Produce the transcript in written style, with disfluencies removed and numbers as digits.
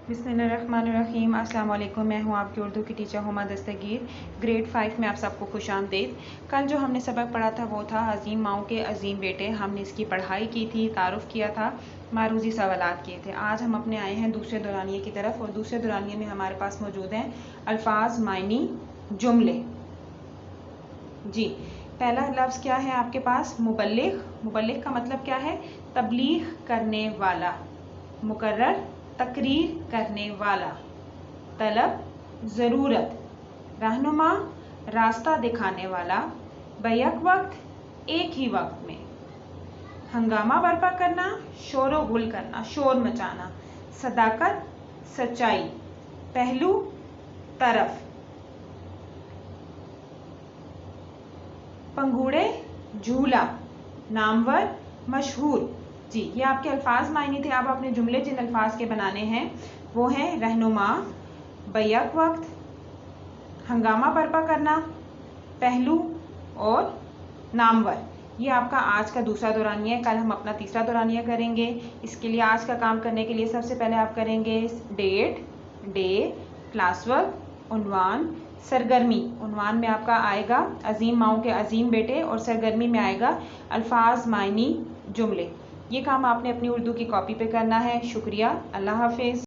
बिस्मिल्लाहिर्रहमानिर्रहीम। अस्सलाम वालेकुम। मैं हूँ आपकी उर्दू की टीचर हुमा दस्तगीर। ग्रेड 5 में आप सबको खुशामदीद। कल जो हमने सबक पढ़ा था वो था अजीम माओ के अजीम बेटे। हमने इसकी पढ़ाई की थी, तारुफ़ किया था, मारूजी सवालात किए थे। आज हम अपने आए हैं दूसरे दौरानिये की तरफ और दूसरे दौरानिये में हमारे पास मौजूद हैं अल्फाज, मायनी, जुमले। जी, पहला लफ्ज़ क्या है आपके पास? मुबल्लिग। मुबल्लिग का मतलब क्या है? तबलीग करने वाला। मुकर्रर, तकरीर करने वाला। तलब, ज़रूरत। रहनुमा, रास्ता दिखाने वाला। बैक वक्त, एक ही वक्त में। हंगामा बर्पा करना, शोर गुल करना, शोर मचाना। सदाकत, सच्चाई। पहलू, तरफ। पंगूड़े, झूला। नामवर, मशहूर। जी, ये आपके अल्फाज मायने थे। अब अपने जुमले जिन अल्फाज के बनाने हैं वो हैं रहनुमा, बैक वक्त, हंगामा बर्पा करना, पहलू और नामवर। ये आपका आज का दूसरा दौरानिया है। कल हम अपना तीसरा दौरानिया करेंगे। इसके लिए आज का काम करने के लिए सबसे पहले आप करेंगे डेट, डे, क्लास वर्क, उन्वान, सरगर्मी। उन्वान में आपका आएगा अजीम माओ के अजीम बेटे और सरगर्मी में आएगा अल्फाज, मायनी, जुमले। ये काम आपने अपनी उर्दू की कॉपी पे करना है। शुक्रिया, अल्लाह हाफिज़।